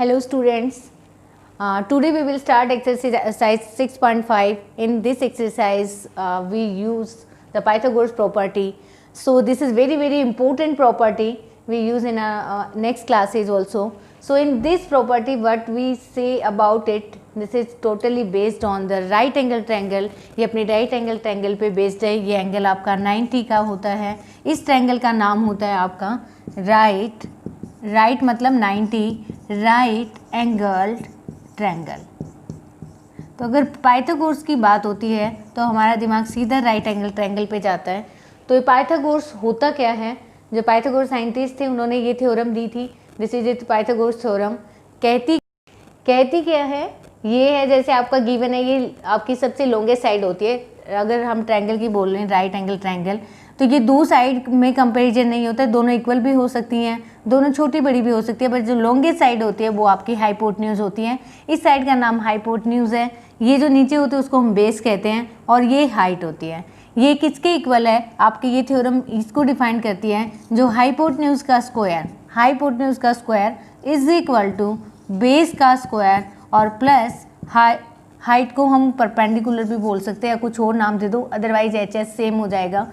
Hello students, today we will start exercise 6.5. In this exercise we use the Pythagoras property. So this is very important property we use in our next classes also. So in this property what we say about it, this is totally based on the right angle triangle. ये अपनी right angle triangle पे based है. ये angle आपका 90 का होता है. इस triangle का नाम होता है आपका right मतलब 90 राइट एंगल्ड ट्रायंगल. तो अगर पाइथागोरस की बात होती है तो हमारा दिमाग सीधा राइट एंगल ट्रायंगल पे जाता है. तो ये पाइथागोरस होता क्या है, जो पाइथागोरस साइंटिस्ट थे उन्होंने ये थ्योरम दी थी. This is it Pythagoras theorem. कहती क्या है, ये है जैसे आपका गिवन है, ये आपकी सबसे लॉन्गेस्ट साइड होती है. अगर हम ट्रायंगल की बोल रहे हैं राइट एंगल ट्रायंगल, तो ये दो साइड में कंपैरिजन नहीं होता है, दोनों इक्वल भी हो सकती हैं, दोनों छोटी बड़ी भी हो सकती है, बट जो लॉन्गेस्ट साइड होती है वो आपकी हाइपोटेन्यूज होती है. इस साइड का नाम हाइपोटेन्यूज है. ये जो नीचे होती है उसको हम बेस कहते हैं और ये हाइट होती है. ये किसके इक्वल है, आपके ये थ्योरम इसको डिफाइन करती है, जो हाइपोटेन्यूज का square is equal to base का स्क्वायर और प्लस हाइट को हम परपेंडिकुलर भी बोल सकते हैं या कुछ और नाम दे दो, अदरवाइज एच सेम हो जाएगा.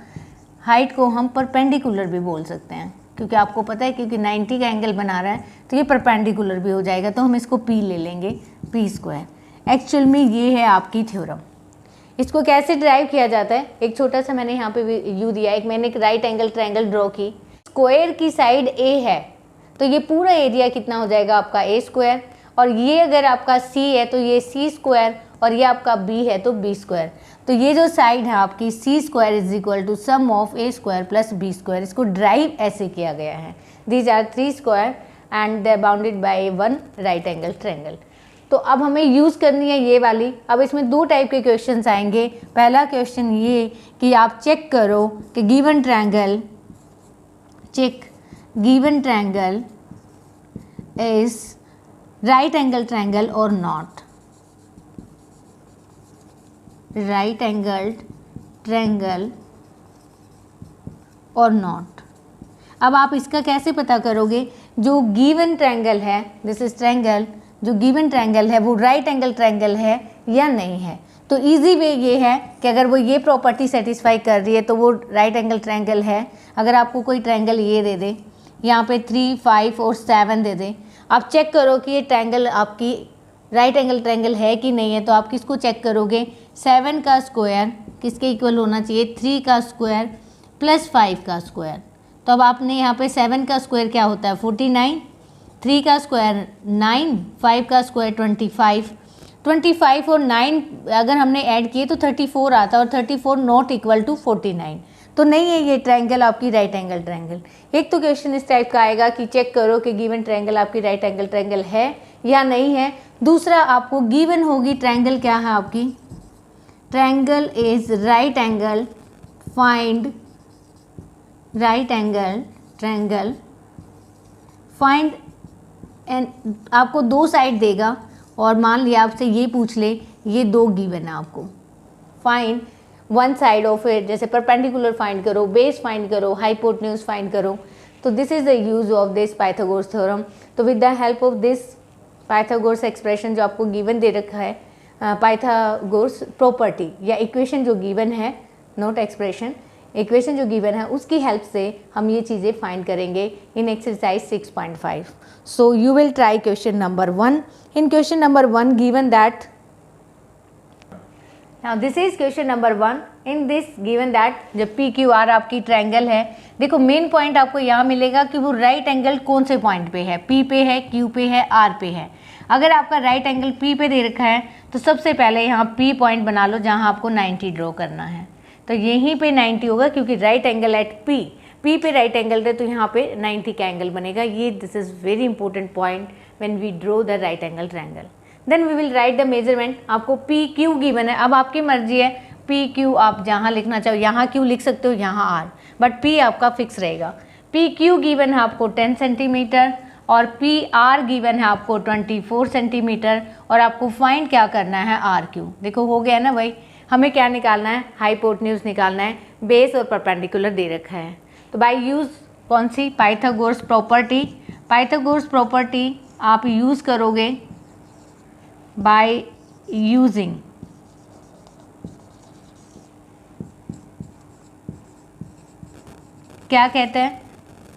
हाइट को हम परपेंडिकुलर भी बोल सकते हैं क्योंकि आपको पता है क्योंकि 90 का एंगल बना रहा है तो ये परपेंडिकुलर भी हो जाएगा, तो हम इसको पी ले लेंगे, पी स्क्वायर. एक्चुअल में ये है आपकी थ्योरम. इसको कैसे ड्राइव किया जाता है, एक छोटा सा मैंने यहाँ पे यू दिया. एक मैंने एक राइट एंगल ट्रायंगल ड्रॉ की. स्क्वायर की साइड ए है तो ये पूरा एरिया कितना हो जाएगा आपका ए स्क्वायर, और ये अगर आपका सी है तो ये सी स्क्वायर, और ये आपका बी है तो बी स्क्वायर. तो ये जो साइड है आपकी C square is equal to sum of A square plus B square. इसको ड्राइव ऐसे किया गया है. These are 3 square and they bounded by 1 right angle triangle. तो अब हमें यूज़ करनी है ये वाली. अब इसमें 2 टाइप के क्वेश्चंस आएंगे. पहला क्वेश्चन ये कि आप चेक करो कि given triangle is right angle triangle और नॉट. राइट एंगल ट्रायंगल और नॉट. अब आप इसका कैसे पता करोगे, जो गिवन ट्रायंगल है, दिस इज ट्रायंगल, जो गिवन ट्रायंगल है वो राइट एंगल ट्रायंगल है या नहीं है. तो इजी वे ये है कि अगर वो ये प्रॉपर्टी सेटिस्फाई कर रही है तो वो राइट एंगल ट्रायंगल है. अगर आपको कोई ट्रायंगल ये दे दे, यहाँ पे 3, 5 और 7 दे दे, आप चेक करो कि ये ट्रायंगल आपकी राइट एंगल ट्रायंगल है कि नहीं है. तो आप किसको चेक करोगे, 7 का स्क्वायर किसके इक्वल होना चाहिए, 3 का स्क्वायर प्लस 5 का स्क्वायर. तो अब आपने यहाँ पे 7 का स्क्वायर क्या होता है 49, 3 का स्क्वायर 9, 5 का स्क्वायर 25 और 9 अगर हमने ऐड किए तो 34 आता है, और 34 नॉट इक्वल टू 49. तो नहीं है ये ट्रायंगल आपकी राइट एंगल ट्रायंगल. एक तो क्वेश्चन इस टाइप का आएगा कि चेक करो कि गिवन ट्रायंगल आपकी राइट एंगल ट्रायंगल है या नहीं है. दूसरा आपको गिवन होगी ट्रायंगल क्या है आपकी, triangle is right angle, find right angle triangle, find. And आपको 2 साइड देगा और मान लिया आपसे ये पूछ ले, ये 2 गिवन है आपको, फाइंड 1 साइड ऑफ इट. जैसे परपेंडिकुलर फाइंड करो, बेस फाइंड करो, हाइपोटेन्यूज फाइंड करो. तो this is the use of this Pythagoras theorem. तो with the help of this Pythagoras expression जो आपको गिवन दे रखा है, पाइथागोरस प्रॉपर्टी या इक्वेशन जो गिवन है, नोट एक्सप्रेशन, इक्वेशन जो गिवन है उसकी हेल्प से हम ये चीज़ें फाइंड करेंगे in exercise 6.5. So you will try question number 1. In question number 1 given that, now this is question number 1. In this given that जब पी क्यू आर आपकी ट्रायंगल है, देखो मेन पॉइंट आपको यहाँ मिलेगा कि वो राइट एंगल कौन से पॉइंट पे है, पी पे है, क्यू पे है, आर पे है. अगर आपका राइट एंगल पी पे दे रखा है तो सबसे पहले यहाँ पी पॉइंट बना लो जहाँ आपको 90 ड्रॉ करना है. तो यहीं पे 90 होगा क्योंकि राइट एंगल एट पी पे राइट एंगल है तो यहाँ पे 90 का एंगल बनेगा. ये this is very important point when we draw the right angle triangle. Then we will write the measurement. आपको पी क्यू गिवन है, अब आपकी मर्जी है पी क्यू आप जहाँ लिखना चाहो, यहाँ क्यू लिख सकते हो, यहाँ आर, बट पी आपका फिक्स रहेगा. पी क्यू गिवन है आपको 10 सेंटीमीटर और पी आर गिवन है आपको 24 सेंटीमीटर, और आपको फाइंड क्या करना है आर क्यू. देखो हो गया ना भाई, हमें क्या निकालना है, हाइपोटेन्यूज निकालना है, बेस और परपेंडिकुलर दे रखा है. तो बाय यूज कौन सी, पाइथागोरस प्रॉपर्टी. पाइथागोरस प्रॉपर्टी आप यूज़ करोगे बाय यूजिंग क्या कहते हैं,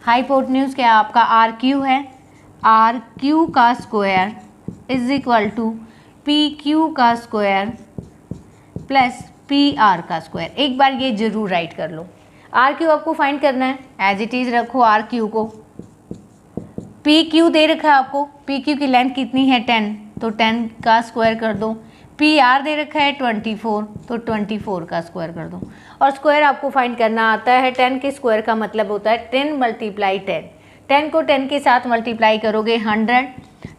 हाइपोटेन्यूज क्या आपका आर क्यू है, आर क्यू का square is equal to P Q का स्क्वायर प्लस पी आर का स्क्वायर। एक बार ये जरूर राइट कर लो। आर क्यू आपको फाइंड करना है, एज इट इज़ रखो आर क्यू को। पी क्यू दे रखा है आपको, पी क्यू की लेंथ कितनी है 10, तो 10 का स्क्वायर कर दो। पी आर दे रखा है 24, तो 24 का स्क्वायर कर दो। और स्क्वायर आपको फाइंड करना आता है, 10 के स्क्वायर का मतलब होता है 10 मल्टीप्लाई 10, 10 को 10 के साथ मल्टीप्लाई करोगे 100।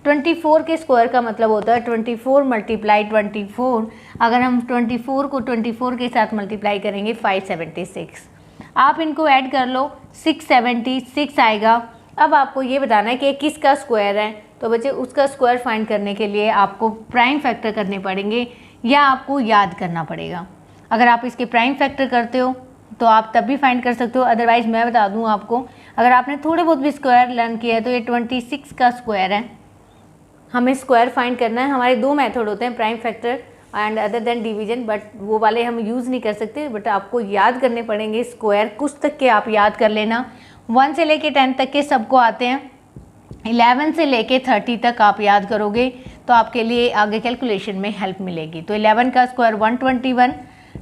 24 के स्क्वायर का मतलब होता है 24 मल्टीप्लाई 24, अगर हम 24 को 24 के साथ मल्टीप्लाई करेंगे 576। आप इनको ऐड कर लो, 676 आएगा। अब आपको ये बताना है कि किसका स्क्वायर है, तो बच्चे उसका स्क्वायर फाइंड करने के लिए आपको प्राइम फैक्टर करने पड़ेंगे या आपको याद करना पड़ेगा। अगर आप इसके प्राइम फैक्टर करते हो तो आप तब भी फाइंड कर सकते हो, अदरवाइज मैं बता दूं आपको, अगर आपने थोड़े बहुत भी स्क्वायर लर्न किया है तो ये 26 का स्क्वायर है। हमें स्क्वायर फाइंड करना है। हमारे दो मेथड होते हैं, prime factor and other than division, but वो वाले हम यूज़ नहीं कर सकते, बट आपको याद करने पड़ेंगे स्क्वायर। कुछ तक के आप याद कर लेना, 1 से लेके 10 तक के सबको आते हैं, 11 से लेके 30 तक आप याद करोगे तो आपके लिए आगे कैलकुलेशन में हेल्प मिलेगी। तो 11 का स्क्वायर 121,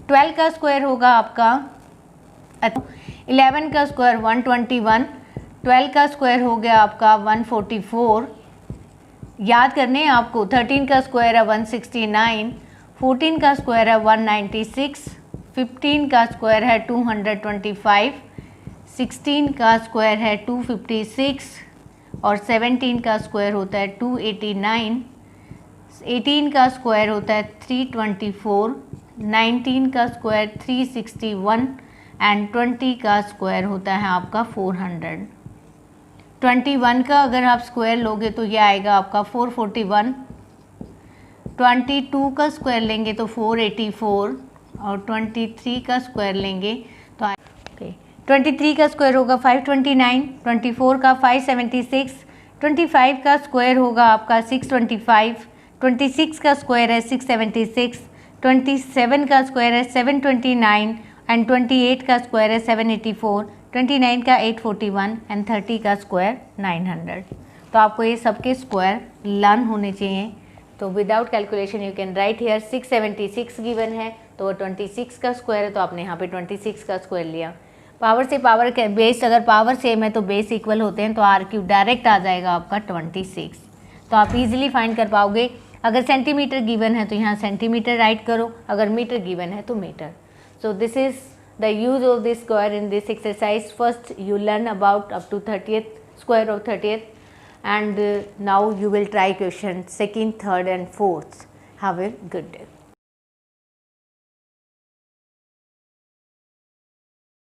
12 का स्क्वायर होगा आपका 11 का स्क्वायर 121, 12 का स्क्वायर हो गया आपका 144। याद करने आपको 13 का स्क्वायर है 169, 14 का स्क्वायर है 196, 15 का स्क्वायर है 225, 16 का स्क्वायर है 256 और 17 का स्क्वायर होता है 289, 18 का स्क्वायर होता है 324, 19 का स्क्वायर 361 एंड 20 का स्क्वायर होता है आपका 400। 21 का अगर आप स्क्वायर लोगे तो ये आएगा आपका 441, 22 का स्क्वायर लेंगे तो 484 और 23 का स्क्वायर लेंगे तो 23 का स्क्वायर होगा 529, 24 का 576, 25 का स्क्वायर होगा आपका 625, 26 का स्क्वायर है 676, 27 का स्क्वायर है 729 एंड 28 का स्क्वायर है 784, 29 का 841 एंड 30 का स्क्वायर 900। तो आपको ये सबके स्क्वायर लर्न होने चाहिए। तो without calculation you can write here 676 given है तो वो 26 का स्क्वायर है, तो आपने यहाँ पे 26 का स्क्वायर लिया। पावर से पावर के बेस, अगर पावर सेम है तो बेस इक्वल होते हैं, तो आर क्यूब डायरेक्ट आ जाएगा आपका 26। तो आप इजीली फाइंड कर पाओगे। अगर सेंटीमीटर गिवन है तो यहाँ सेंटीमीटर राइट करो, अगर मीटर गिवन है तो metre. So this is the use of this square in this exercise. First you learn about up to 30th square of 30th and now you will try question 2nd, 3rd and 4th. Have a good day.